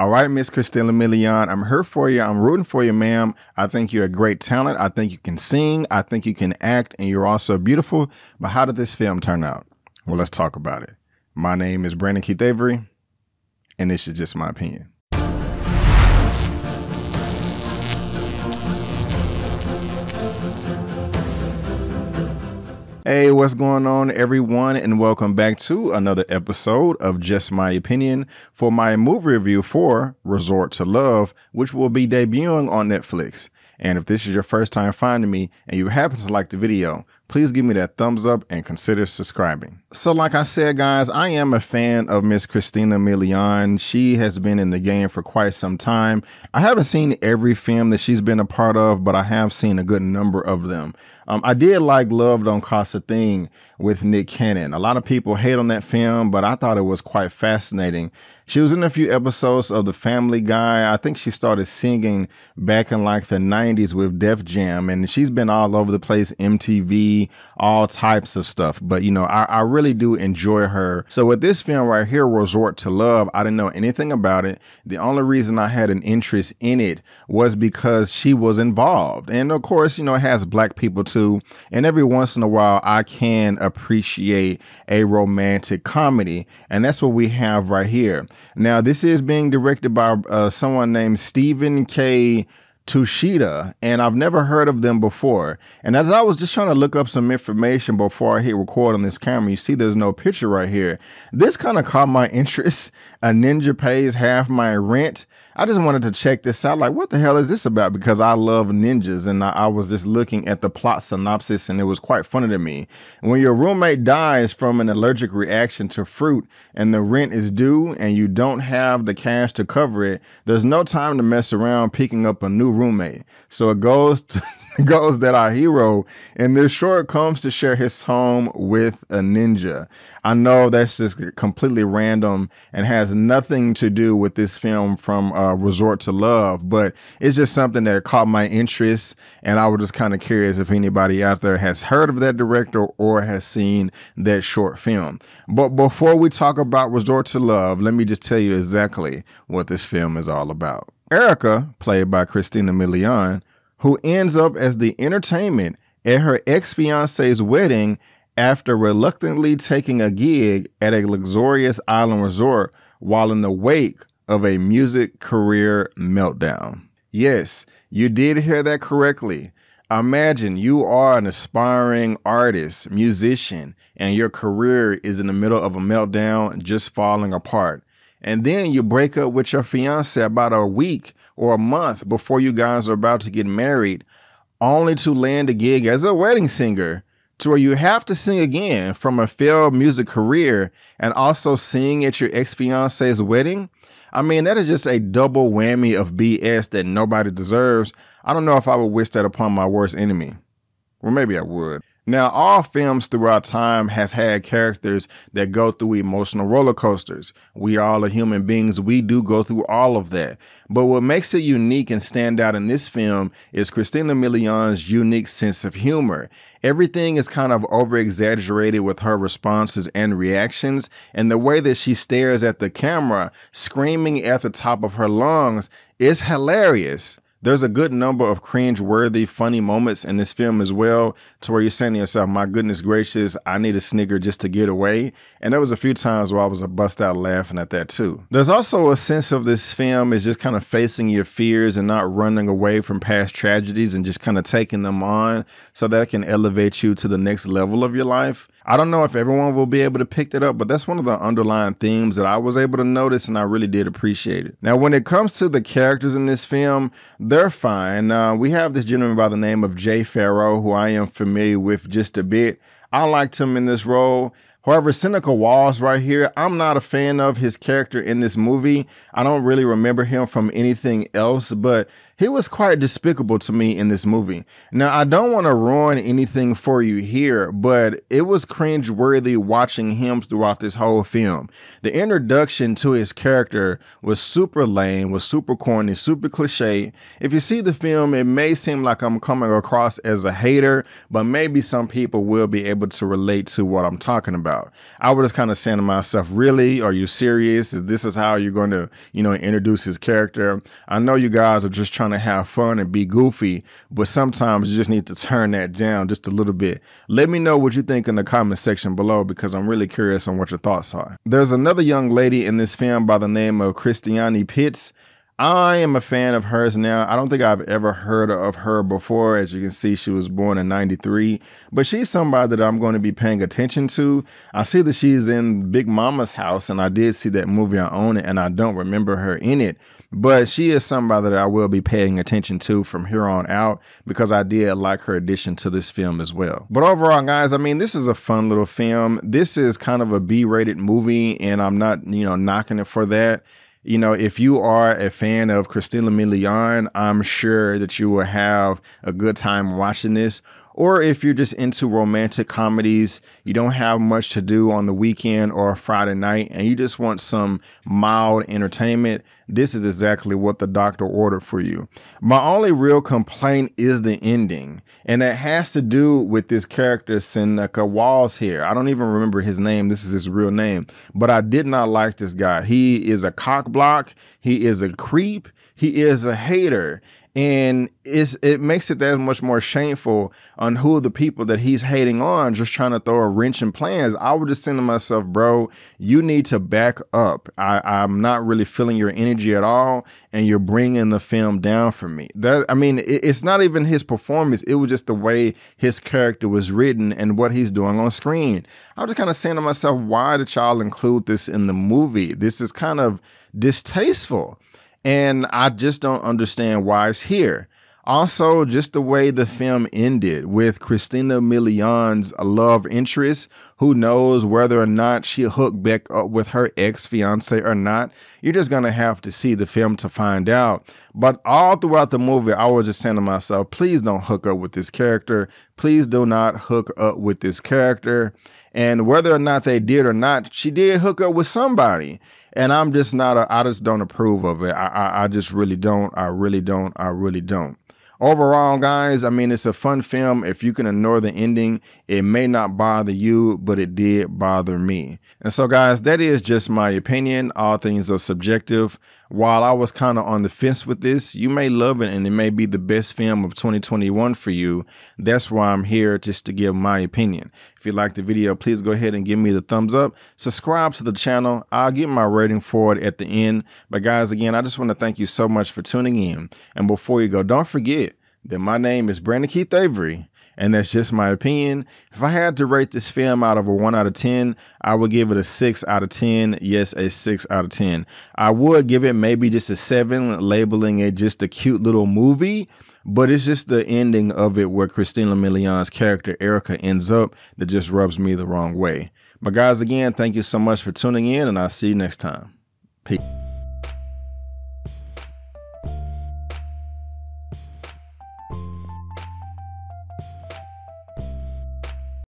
All right, Miss Christina Milian, I'm here for you. I'm rooting for you, ma'am. I think you're a great talent. I think you can sing. I think you can act, and you're also beautiful. But how did this film turn out? Well, let's talk about it. My name is Brandon Keith Avery, and this is just my opinion. Hey, what's going on, everyone, and welcome back to another episode of Just My Opinion for my movie review for Resort to Love, which will be debuting on Netflix. And if this is your first time finding me and you happen to like the video, please give me that thumbs up and consider subscribing. So like I said, guys, I am a fan of Miss Christina Milian. She has been in the game for quite some time. I haven't seen every film that she's been a part of, but I have seen a good number of them. I did like Love Don't Cost a Thing with Nick Cannon. A lot of people hate on that film, but I thought it was quite fascinating. She was in a few episodes of The Family Guy. I think she started singing back in like the 90s with Def Jam, and she's been all over the place, MTV, all types of stuff. But, you know, I really do enjoy her. So with this film right here, Resort to Love, I didn't know anything about it. The only reason I had an interest in it was because she was involved. And of course, you know, it has black people too. And every once in a while, I can appreciate a romantic comedy. And that's what we have right here. Now, this is being directed by someone named Stephen K. Tushita, and I've never heard of them before. And as I was just trying to look up some information before I hit record on this camera, you see there's no picture right here. This kind of caught my interest. A ninja pays half my rent. I just wanted to check this out. Like, what the hell is this about? Because I love ninjas, and I was just looking at the plot synopsis, and it was quite funny to me. When your roommate dies from an allergic reaction to fruit and the rent is due and you don't have the cash to cover it, there's no time to mess around picking up a new roommate. So it goes that our hero in this short comes to share his home with a ninja. I know that's just completely random and has nothing to do with this film from Resort to Love, but it's just something that caught my interest, and I was just kind of curious if anybody out there has heard of that director or has seen that short film. But before we talk about Resort to Love, let me just tell you exactly what this film is all about. Erica, played by Christina Milian, who ends up as the entertainment at her ex-fiance's wedding after reluctantly taking a gig at a luxurious island resort while in the wake of a music career meltdown. Yes, you did hear that correctly. Imagine you are an aspiring artist, musician, and your career is in the middle of a meltdown, just falling apart. And then you break up with your fiance about a week or a month before you guys are about to get married, only to land a gig as a wedding singer to where you have to sing again from a failed music career and also sing at your ex-fiance's wedding. I mean, that is just a double whammy of BS that nobody deserves. I don't know if I would wish that upon my worst enemy. Well, maybe I would. Now, all films throughout time has had characters that go through emotional roller coasters. We all are human beings. We do go through all of that. But what makes it unique and stand out in this film is Christina Milian's unique sense of humor. Everything is kind of over-exaggerated with her responses and reactions, and the way that she stares at the camera, screaming at the top of her lungs, is hilarious. There's a good number of cringe-worthy, funny moments in this film as well, to where you're saying to yourself, my goodness gracious, I need a snicker just to get away. And there was a few times where I was bust out laughing at that too. There's also a sense of this film is just kind of facing your fears and not running away from past tragedies and just kind of taking them on so that it can elevate you to the next level of your life. I don't know if everyone will be able to pick that up, but that's one of the underlying themes that I was able to notice, and I really did appreciate it. Now, when it comes to the characters in this film, they're fine. We have this gentleman by the name of Jay Farrow, who I am familiar with just a bit. I liked him in this role. However, Seneca Walls right here, I'm not a fan of his character in this movie. I don't really remember him from anything else, but he was quite despicable to me in this movie. Now, I don't want to ruin anything for you here, but it was cringe-worthy watching him throughout this whole film. The introduction to his character was super lame, was super corny, super cliche. If you see the film, it may seem like I'm coming across as a hater, but maybe some people will be able to relate to what I'm talking about. about. I was just kind of saying to myself, really, are you serious? This is how you're going to, introduce his character? I know you guys are just trying to have fun and be goofy, but sometimes you just need to turn that down just a little bit. Let me know what you think in the comment section below, because I'm really curious on what your thoughts are. There's another young lady in this film by the name of Christiane Pitts. I am a fan of hers now. I don't think I've ever heard of her before. As you can see, she was born in '93, but she's somebody that I'm going to be paying attention to. I see that she's in Big Mama's House, and I did see that movie. I own it, and I don't remember her in it, but she is somebody that I will be paying attention to from here on out, because I did like her addition to this film as well. But overall, guys, I mean, this is a fun little film. This is kind of a B-rated movie, and I'm not, knocking it for that. If you are a fan of Christina Milian, I'm sure that you will have a good time watching this. Or if you're just into romantic comedies, you don't have much to do on the weekend or Friday night, and you just want some mild entertainment, this is exactly what the doctor ordered for you. My only real complaint is the ending, and that has to do with this character, Seneca Walls here. I don't even remember his name. This is his real name, but I did not like this guy. He is a cock block. He is a creep. He is a hater. And it makes it that much more shameful on who the people that he's hating on, just trying to throw a wrench in plans. I would just say to myself, bro, you need to back up. I'm not really feeling your energy at all, and you're bringing the film down for me. It's not even his performance. It was just the way his character was written and what he's doing on screen. I was just kind of saying to myself, why did y'all include this in the movie? This is kind of distasteful. And I just don't understand why it's here. Also, just the way the film ended with Christina Milian's love interest, who knows whether or not she'll hook back up with her ex-fiance or not. You're just going to have to see the film to find out. But all throughout the movie, I was just saying to myself, please don't hook up with this character. Please do not hook up with this character. And whether or not they did or not, she did hook up with somebody. And I'm just not, I just don't approve of it. I just really don't. I really don't. Overall, guys, I mean, it's a fun film. If you can ignore the ending, it may not bother you, but it did bother me. And so, guys, that is just my opinion. All things are subjective. While I was kind of on the fence with this, you may love it and it may be the best film of 2021 for you. That's why I'm here, just to give my opinion. If you liked the video, please go ahead and give me the thumbs up. Subscribe to the channel. I'll get my rating for it at the end. But guys, again, I just want to thank you so much for tuning in. And before you go, don't forget that my name is Brandon Keith Avery, and that's just my opinion. If I had to rate this film out of a 1 out of 10, I would give it a 6 out of 10. Yes, a 6 out of 10. I would give it maybe just a 7, labeling it just a cute little movie. But it's just the ending of it where Christina Milian's character, Erica, ends up that just rubs me the wrong way. But guys, again, thank you so much for tuning in, and I'll see you next time. Peace.